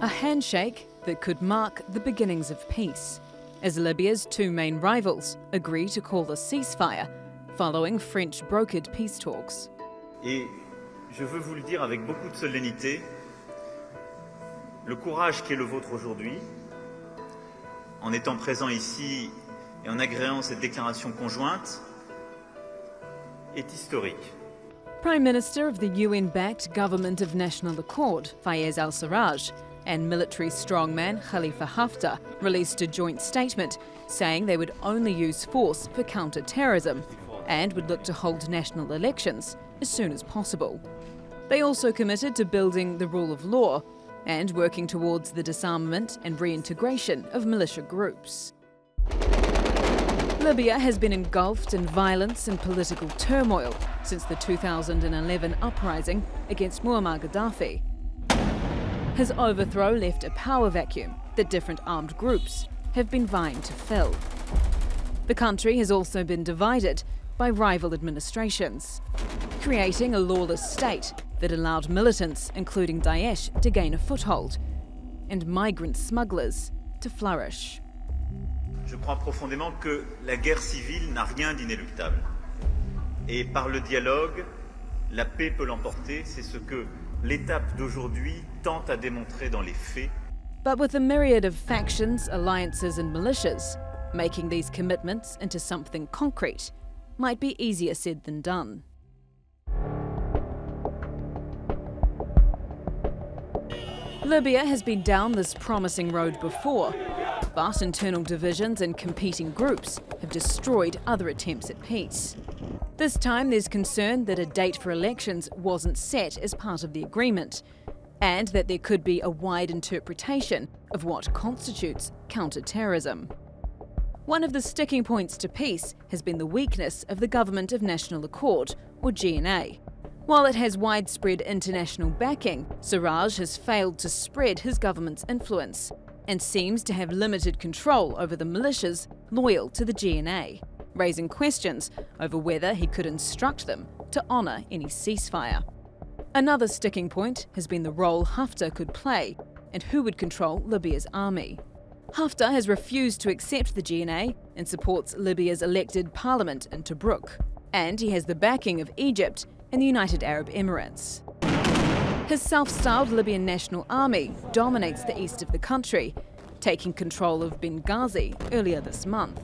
A handshake that could mark the beginnings of peace, as Libya's two main rivals agree to call a ceasefire following French-brokered peace talks. Et je veux vous le dire avec beaucoup de solennité, le courage qui est le vôtre aujourd'hui, en étant présent ici et en agréant cette déclaration conjointe, est historique. Prime Minister of the UN-backed Government of National Accord, Fayez al-Sarraj, and military strongman Khalifa Haftar released a joint statement saying they would only use force for counter-terrorism and would look to hold national elections as soon as possible. They also committed to building the rule of law and working towards the disarmament and reintegration of militia groups. Libya has been engulfed in violence and political turmoil since the 2011 uprising against Muammar Gaddafi. His overthrow left a power vacuum that different armed groups have been vying to fill. The country has also been divided by rival administrations, creating a lawless state that allowed militants, including Daesh, to gain a foothold and migrant smugglers to flourish. Je crois profondément que la guerre civile n'a rien d'inéluctable. Et par le dialogue, la paix peut l'emporter. C'est ce que l'étape d'aujourd'hui tente à démontrer dans les faits. But with a myriad of factions, alliances and militias, making these commitments into something concrete might be easier said than done. Libya has been down this promising road before, but internal divisions and competing groups have destroyed other attempts at peace. This time there's concern that a date for elections wasn't set as part of the agreement, and that there could be a wide interpretation of what constitutes counter-terrorism. One of the sticking points to peace has been the weakness of the Government of National Accord, or GNA. While it has widespread international backing, Sarraj has failed to spread his government's influence and seems to have limited control over the militias loyal to the GNA, raising questions over whether he could instruct them to honour any ceasefire. Another sticking point has been the role Haftar could play and who would control Libya's army. Haftar has refused to accept the GNA and supports Libya's elected parliament in Tobruk, and he has the backing of Egypt and the United Arab Emirates. His self-styled Libyan National Army dominates the east of the country, taking control of Benghazi earlier this month,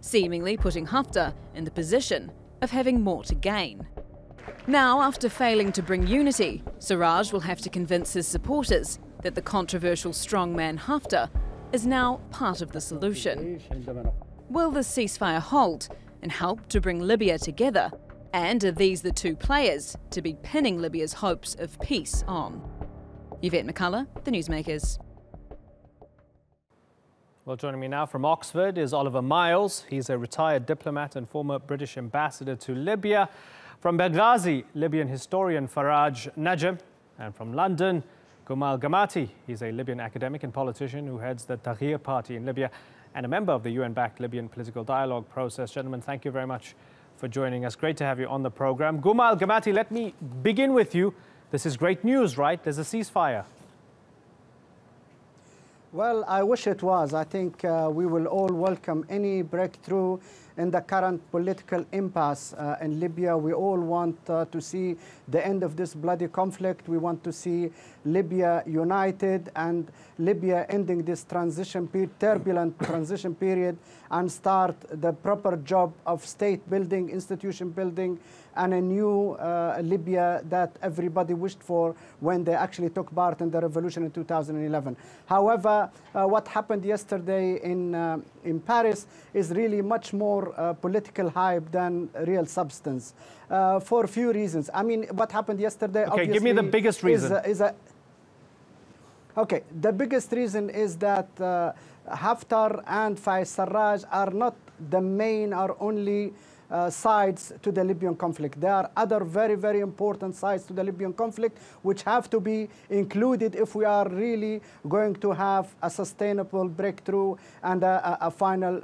seemingly putting Haftar in the position of having more to gain. Now, after failing to bring unity, Sarraj will have to convince his supporters that the controversial strongman Haftar is now part of the solution. Will the ceasefire hold and help to bring Libya together? And are these the two players to be pinning Libya's hopes of peace on? Yvette McCullough, The Newsmakers. Well, joining me now from Oxford is Oliver Miles. He's a retired diplomat and former British ambassador to Libya. From Benghazi, Libyan historian Faraj Najm. And from London, Gumal Gamati. He's a Libyan academic and politician who heads the Tahrir party in Libya and a member of the UN-backed Libyan political dialogue process. Gentlemen, thank you very much for joining us. Great to have you on the program. Gumal Gamati, let me begin with you. This is great news, right? There's a ceasefire. Well, I wish it was. I think we will all welcome any breakthrough in the current political impasse in Libya. We all want to see the end of this bloody conflict. We want to see Libya united and Libya ending this turbulent transition period and start the proper job of state building, institution building, and a new Libya that everybody wished for when they actually took part in the revolution in 2011. However, what happened yesterday in Paris is really much more political hype than real substance for a few reasons. I mean, what happened yesterday, okay, give me the biggest reason. Okay, the biggest reason is that Haftar and Fayez Sarraj are not the main or only sides to the Libyan conflict. There are other very, very important sides to the Libyan conflict which have to be included if we are really going to have a sustainable breakthrough and a final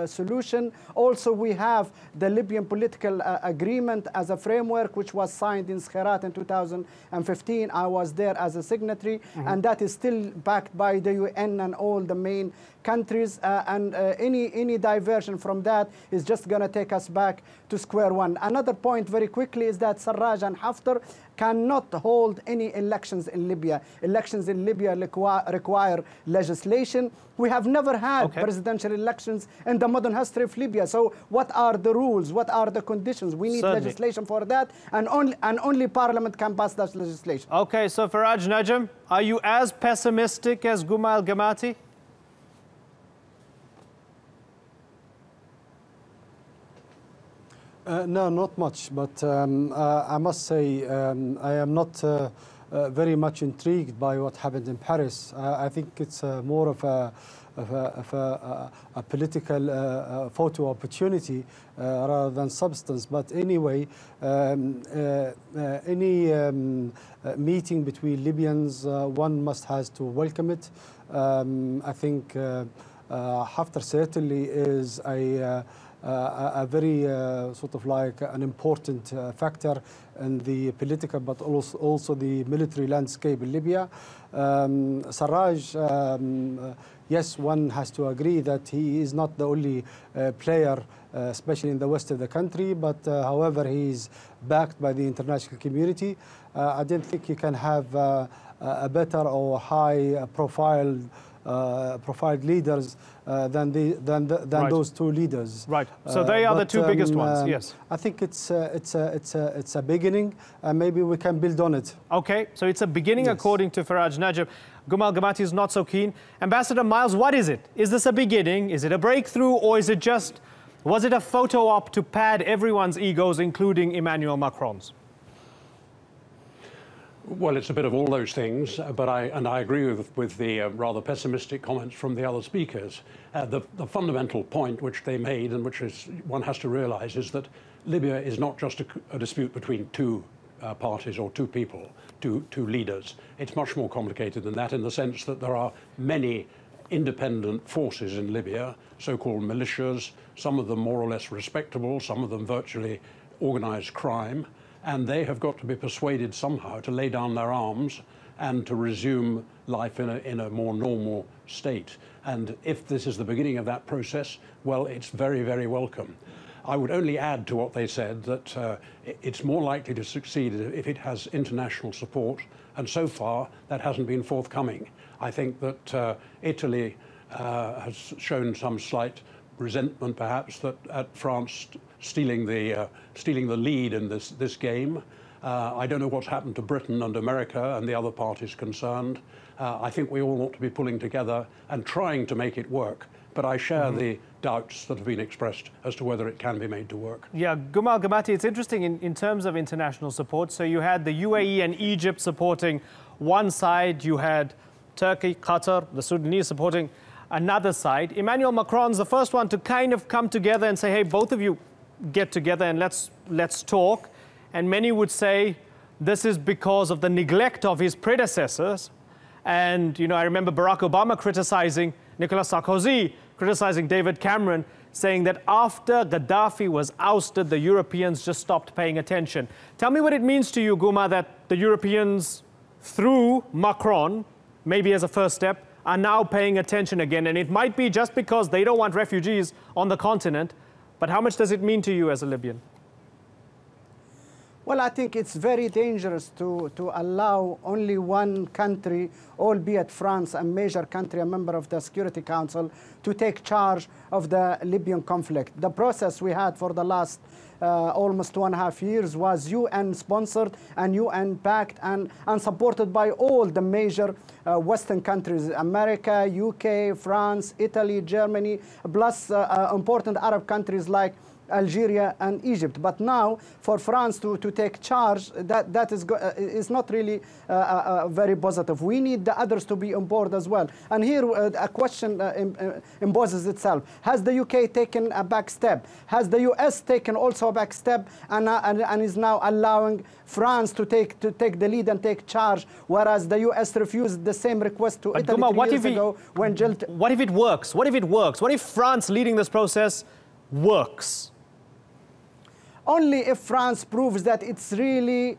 solution. Also, we have the Libyan political agreement as a framework which was signed in Sarraj in 2015. I was there as a signatory, and that is still backed by the UN and all the main countries, and any diversion from that is just going to take us back to square one. Another point very quickly is that Sarraj and Haftar cannot hold any elections in Libya. Elections in Libya require legislation. We have never had presidential elections in the modern history of Libya. So what are the rules? What are the conditions? We need legislation for that, and only Parliament can pass that legislation. Okay, so Faraj Najm, are you as pessimistic as Guma Al-Gamati? No, not much, but I must say I am not very much intrigued by what happened in Paris. I think it's more of a political photo opportunity rather than substance. But anyway, any meeting between Libyans, one must has to welcome it. I think Haftar certainly is a very sort of like an important factor in the political but also the military landscape in Libya. Sarraj, yes, one has to agree that he is not the only player, especially in the west of the country, but however, he is backed by the international community. I don't think you can have a better or high profiled leaders than those two leaders. Right. So they are the two biggest ones. Yes. I think it's a beginning, and maybe we can build on it. Okay. So it's a beginning, according to Faraj Najm. Guma Al-Gamati is not so keen. Ambassador Miles, what is it? Is this a beginning? Is it a breakthrough, or is it just? Was it a photo op to pad everyone's egos, including Emmanuel Macron's? Well, it's a bit of all those things, but I agree with the rather pessimistic comments from the other speakers. The fundamental point which they made, and which one has to realize, is that Libya is not just a dispute between two parties or two people, two leaders. It's much more complicated than that, in the sense that there are many independent forces in Libya, so-called militias, some of them more or less respectable, some of them virtually organized crime. And they have got to be persuaded somehow to lay down their arms and to resume life in a more normal state. And if this is the beginning of that process, well, it's very, very welcome. I would only add to what they said that it's more likely to succeed if it has international support, and so far that hasn't been forthcoming. I think that Italy has shown some slight resentment, perhaps, at France stealing the lead in this game. I don't know what's happened to Britain and America and the other parties concerned. I think we all ought to be pulling together and trying to make it work. But I share the doubts that have been expressed as to whether it can be made to work. Yeah, Guma Al-Gamati, it's interesting in terms of international support. So you had the UAE and Egypt supporting one side. You had Turkey, Qatar, the Sudanese supporting another side. Emmanuel Macron's the first one to kind of come together and say, hey, both of you get together and let's talk. And many would say this is because of the neglect of his predecessors. And, you know, I remember Barack Obama criticizing Nicolas Sarkozy, criticizing David Cameron, saying that after Gaddafi was ousted, the Europeans just stopped paying attention. Tell me what it means to you, Guma, that the Europeans, through Macron, maybe as a first step, are now paying attention again. And it might be just because they don't want refugees on the continent. But how much does it mean to you as a Libyan? Well, I think it's very dangerous to allow only one country, albeit France, a major country, a member of the Security Council, to take charge of the Libyan conflict. The process we had for the last almost 2.5 years was UN-sponsored and UN-backed and supported by all the major Western countries, America, UK, France, Italy, Germany, plus important Arab countries like Algeria and Egypt. But now, for France to take charge, that is not really very positive. We need the others to be on board as well. And here a question imposes itself. Has the UK taken a back step? Has the US taken also a back step and is now allowing France to take the lead and take charge, whereas the US refused the same request to Italy Guma, 3 years ago when what if it works? What if it works? What if France leading this process works? Only if France proves that it's really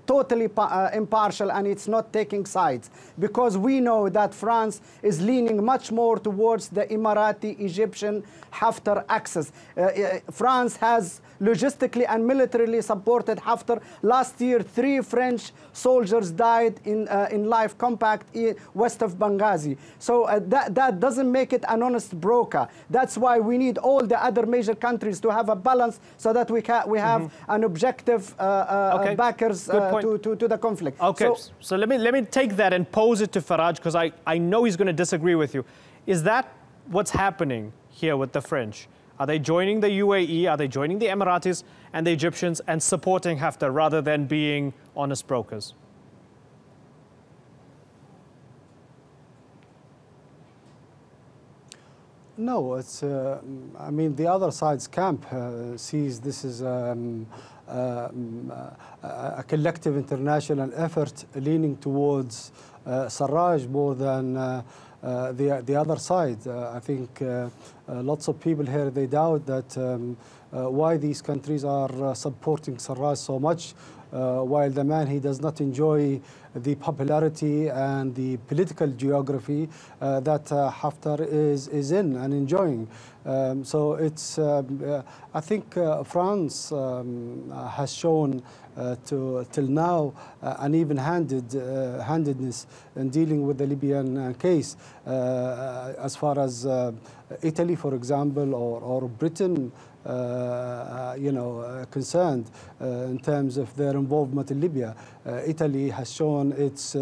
totally impartial and it's not taking sides, because we know that France is leaning much more towards the Emirati, Egyptian, Haftar axis. France has logistically and militarily supported Haftar. Last year, 3 French soldiers died in live combat west of Benghazi. So that doesn't make it an honest broker. That's why we need all the other major countries to have a balance so that we have an objective backers to the conflict. Okay, so let me take that and pose it to Faraj, because I know he's going to disagree with you. Is that what's happening here with the French? Are they joining the UAE? Are they joining the Emiratis and the Egyptians and supporting Haftar rather than being honest brokers? No, it's. I mean, the other side's camp sees this as a collective international effort leaning towards Sarraj more than the other side. I think lots of people here, they doubt that why these countries are supporting Sarraj so much, while the man, he does not enjoy the popularity and the political geography that Haftar is in and enjoying. So it's, I think France has shown till now an even-handedness in dealing with the Libyan case. As far as Italy, for example, or Britain, concerned in terms of their involvement in Libya. Italy has shown its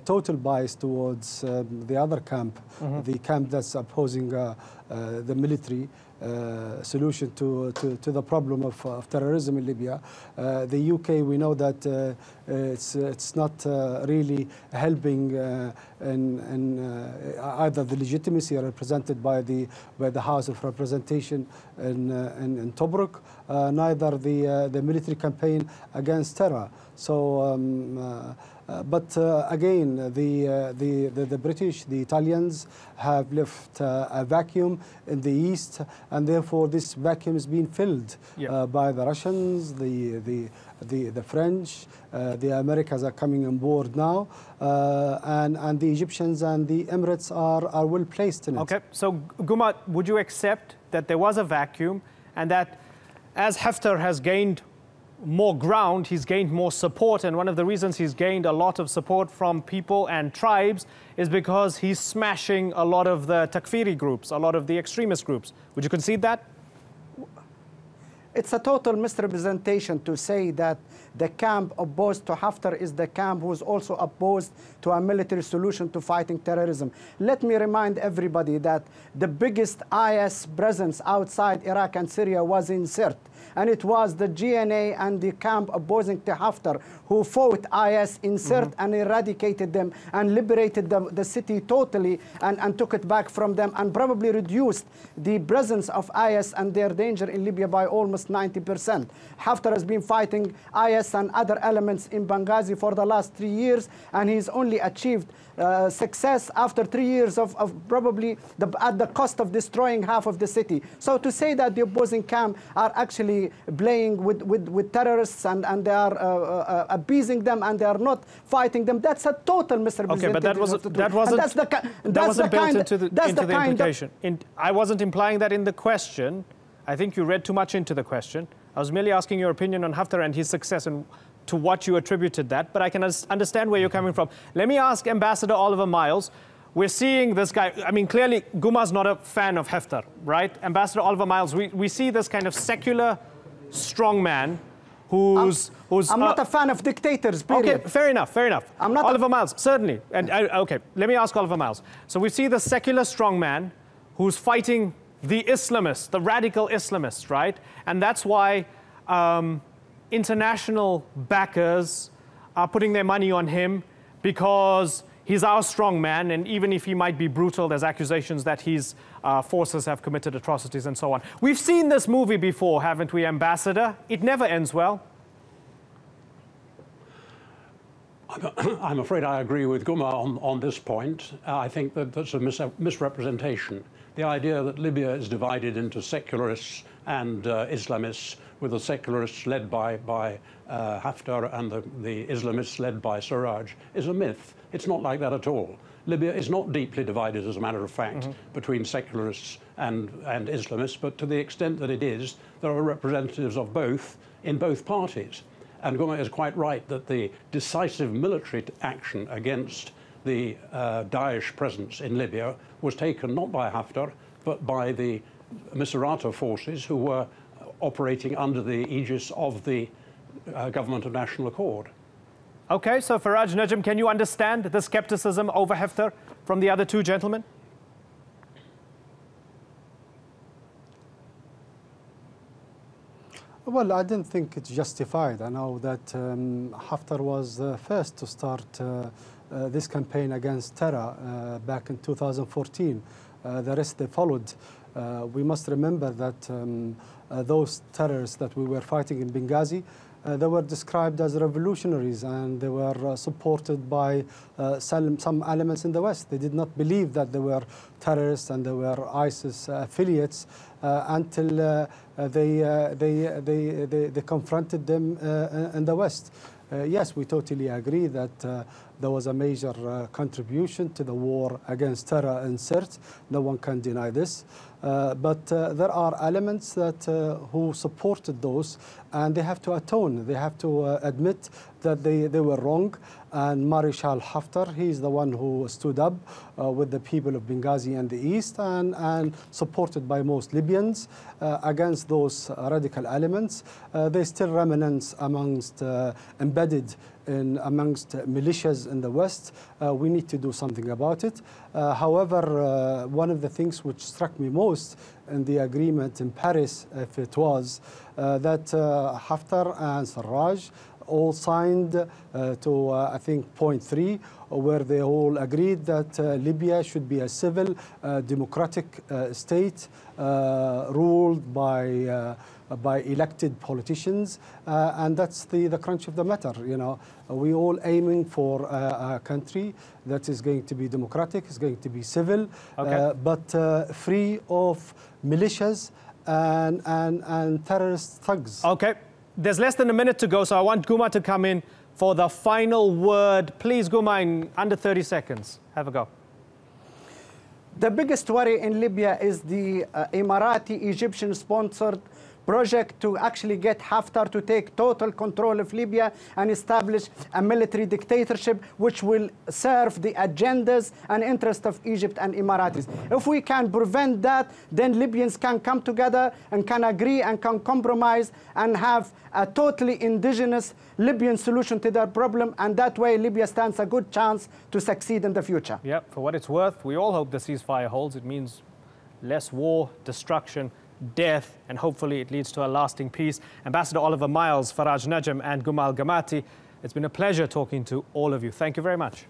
total bias towards the other camp, the camp that's opposing the military solution to the problem of terrorism in Libya. The UK, we know that it's not really helping in either the legitimacy represented by the House of Representation in Tobruk, neither the military campaign against terror. So, but again, the British, the Italians have left a vacuum in the east, and therefore this vacuum is being filled by the Russians, the French, the Americans are coming on board now, and the Egyptians and the Emirates are well placed in it. Okay, so Guma, would you accept that there was a vacuum and that as Haftar has gained more ground, he's gained more support, and one of the reasons he's gained a lot of support from people and tribes is because he's smashing a lot of the Takfiri groups, a lot of the extremist groups. Would you concede that? It's a total misrepresentation to say that the camp opposed to Haftar is the camp who's also opposed to a military solution to fighting terrorism. Let me remind everybody that the biggest IS presence outside Iraq and Syria was in Sirte. And it was the GNA and the camp opposing to Haftar who fought IS in Sirte and eradicated them and liberated the city totally and took it back from them and probably reduced the presence of IS and their danger in Libya by almost 90%. Haftar has been fighting IS and other elements in Benghazi for the last 3 years, and he's only achieved success after 3 years of probably at the cost of destroying half of the city. So to say that the opposing camp are actually playing with terrorists and they are appeasing them and they are not fighting them, that's a total misrepresentation. Okay, but that wasn't built into the implication. I wasn't implying that in the question. I think you read too much into the question. I was merely asking your opinion on Haftar and his success and to what you attributed that, but I can understand where you're coming from. Let me ask Ambassador Oliver Miles. We're seeing this guy, I mean, clearly Guma's not a fan of Haftar, right? Ambassador Oliver Miles, we see this kind of secular strongman who's... I'm not a fan of dictators, period. Okay, fair enough, fair enough. I'm not Oliver Miles, certainly. And okay, let me ask Oliver Miles. So we see the secular strongman who's fighting the Islamists, the radical Islamists, right? And that's why international backers are putting their money on him, because he's our strong man, and even if he might be brutal, there's accusations that his forces have committed atrocities and so on. We've seen this movie before, haven't we, Ambassador? It never ends well. I'm afraid I agree with Guma on this point. I think that that's a misrepresentation. The idea that Libya is divided into secularists and Islamists, with the secularists led by Haftar and the Islamists led by Sarraj, is a myth. It's not like that at all. Libya is not deeply divided, as a matter of fact, between secularists and Islamists, but to the extent that it is, there are representatives of both in both parties. And Guma is quite right that the decisive military action against the Daesh presence in Libya was taken not by Haftar, but by the Misrata forces, who were operating under the aegis of the Government of National Accord. Okay, so Faraj Najm, can you understand the skepticism over Haftar from the other two gentlemen? Well, I didn't think it's justified. I know that Haftar was first to start this campaign against terror back in 2014. The rest, they followed. We must remember that those terrorists that we were fighting in Benghazi, they were described as revolutionaries, and they were supported by some elements in the West. They did not believe that they were terrorists and they were ISIS affiliates until they confronted them in the West. Yes, we totally agree that there was a major contribution to the war against terror in Sirte. No one can deny this. But there are elements that who supported those, and they have to atone. They have to admit that they were wrong. And Marshal Haftar, he's the one who stood up with the people of Benghazi and the East, and supported by most Libyans against those radical elements. There's still remnants amongst embedded amongst militias in the West. We need to do something about it. However, one of the things which struck me most in the agreement in Paris, if it was, that Haftar and Sarraj all signed to, I think, point 3, where they all agreed that Libya should be a civil, democratic state ruled by elected politicians, and that's the crunch of the matter. You know, we all aiming for a country that is going to be democratic, is going to be civil, but free of militias and terrorist thugs. Okay, there's less than a minute to go, so I want Guma to come in for the final word. Please, Guma, in under 30 seconds. Have a go. The biggest worry in Libya is the Emirati, Egyptian-sponsored project to actually get Haftar to take total control of Libya and establish a military dictatorship which will serve the agendas and interests of Egypt and Emiratis. If we can prevent that, then Libyans can come together and can agree and can compromise and have a totally indigenous Libyan solution to their problem, and that way Libya stands a good chance to succeed in the future. Yeah, for what it's worth, we all hope the ceasefire holds. It means less war, destruction, death, and hopefully it leads to a lasting peace. Ambassador Oliver Miles, Faraj Najm, and Guma Al Gamati, it's been a pleasure talking to all of you. Thank you very much.